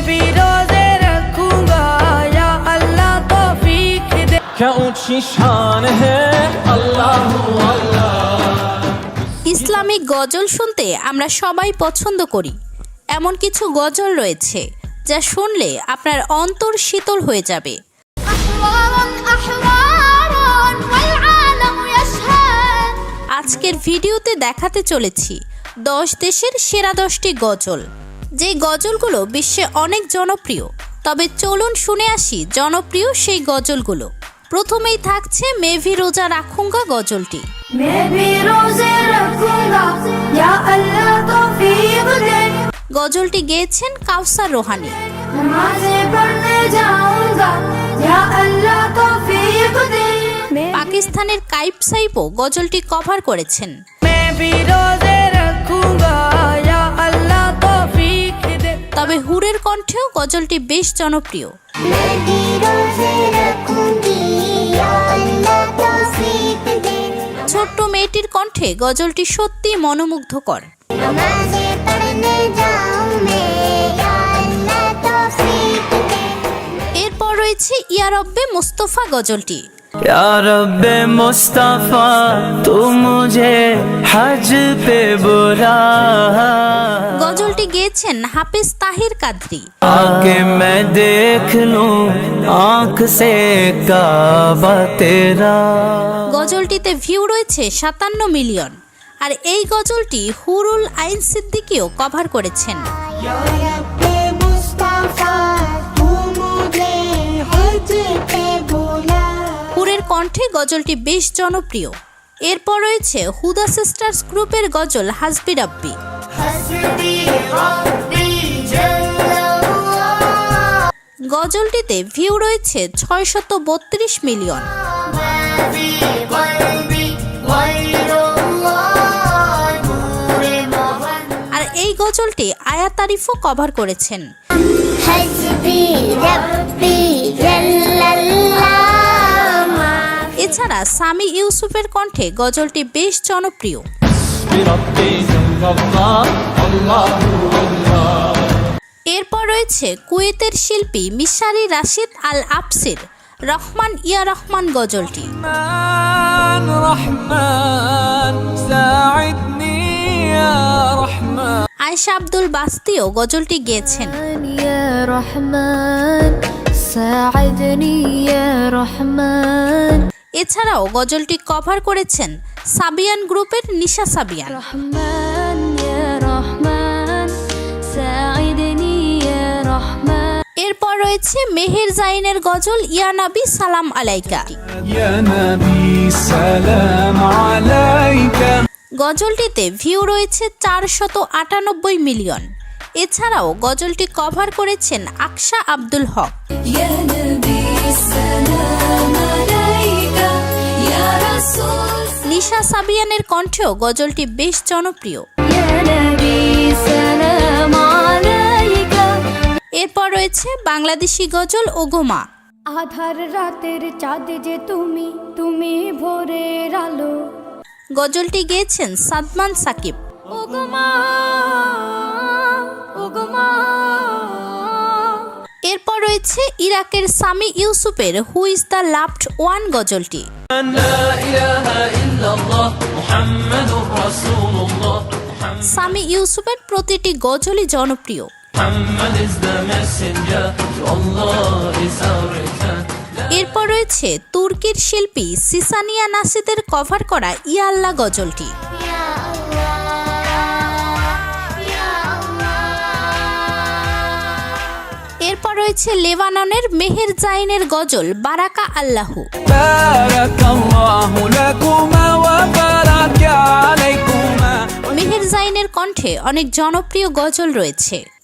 भी रोजे रखूंगा या अल्लाह तौफीक दे। क्या ऊंची शान है अल्लाह अल्लाह। ইসলামিক গজল শুনতে আমরা সবাই পছন্দ করি। এমন কিছু গজল রয়েছে যা শুনলে আপনার অন্তর শীতল হয়ে যাবে। আজকের ভিডিওতে দেখাতে চলেছি 10 দেশের সেরা 10টি গজল, যে গজলগুলো বিশ্বে অনেক জনপ্রিয়। তবে চলুন শুনে আসি জনপ্রিয় সেই গজলগুলো। প্রথমেই থাকছে मैं भी रोजा रखूंगा গজলটি। मैं भी रोजे रखूंगा या अल्लाह तौफीक दे। গজলটি গেয়েছেন কাউসার রোহানী। नमाज़ें पढ़ने जाऊंगा या अल्लाह तौफीक दे। পাকিস্তানের কাইপ সাইপও গজলটি কভার করেছেন। मैं भी रोजे रखूंगा या अल्लाह तौफीक दे। তবে হুরের কণ্ঠেও গজলটি বেশ জনপ্রিয়। मैं भी रोजे रखूंगी या अल्लाह तौफीक दे। ছোট্ট মেয়েটির কণ্ঠে গজলটি সত্যি মনোমুগ্ধকর। नमाज़ें पढ़ने जाऊं मैं या अल्लाह तौफीक दे। এরপর রয়েছে ইয়া রব্বে মুস্তফা গজলটি। या रब्बे मुस्तफा तू मुझे हज पे बुला। গজলটি গেয়েছেন হাফেজ তাহির কাদরি। आके मैं देख लूं आँख से काबा तेरा। গজলটিতে ভিউ রয়েছে 57 মিলিয়ন। আর এই গজলটি হুরুল আইন সিদ্দিকীও কভার করেছেন। या रब्बे मुस्तफा तू मुझे हज पे बुला। হুরের কণ্ঠে গজলটি বেশ জনপ্রিয়। এরপর রয়েছে হুদা সিস্টার্স গ্রুপের গজল হাসবি রাব্বি। हस्बी रब्बी जल्लाल्लाह। গজলটিতে ভিউ রয়েছে 632 মিলিয়ন। ما في قلبي غير الله نور मोहन। আর এই গজলটি আয়াত আরিফও কভার করেছেন। हस्बी रब्बी जल्लाल्लाह। এছাড়া সামি ইউসুফের কণ্ঠে গজলটি বেশ জনপ্রিয়। এরপর রয়েছে কুয়েতের শিল্পী মিশারি রাশিদ আল আফসির রহমান ইয়া রহমান গজলটি। আয়েশা আব্দুল বাস্তিও গজলটি গেয়েছেন। يا رحمن ساعدني يا رحمن। এছাড়াও গজলটি কভার করেছেন সাবিয়ান গ্রুপের নিশা সাবিয়ান। رحمن يا رحمن ساعدني يا رحمن। এরপর রয়েছে মেহের জাইনের গজল ইয়া নবী সালাম আলাইকা। या नबी सलाम अलैका। গজলটিতে ভিউ রয়েছে 498 মিলিয়ন। এছাড়াও গজলটি কভার করেছেন আকশা আব্দুল হক। يا نبي السلام عليك يا رسول। নিশা সাবিয়ানের কণ্ঠেও গজলটি বেশ জনপ্রিয়। يا نبي السلام عليك। এরপর রয়েছে বাংলাদেশি গজল ওগোমা। আধার রাতের চাঁদ যে তুমি, তুমি ভোরের আলো। গজলটি গেয়েছেন সাদমান সাকিব। ওগো মা, ওগো মা। এরপর রয়েছে ইরাকের সামি ইউসুফের who is the loved one গজলটি। সামি ইউসুফের প্রতিটি গজলই জনপ্রিয়। এরপর রয়েছে তুর্কির শিল্পী সিসানিয়া নাসিদের কভার করা ইয়া আল্লাহ গজলটি। या अल्लाह या अल्लाह। এরপর রয়েছে লেবাননের মেহের জাইনের গজল বারাকা আল্লাহু। بارك الله لكما وبارك عليكما। মেহের জাইনের কণ্ঠে অনেক জনপ্রিয় গজল রয়েছে।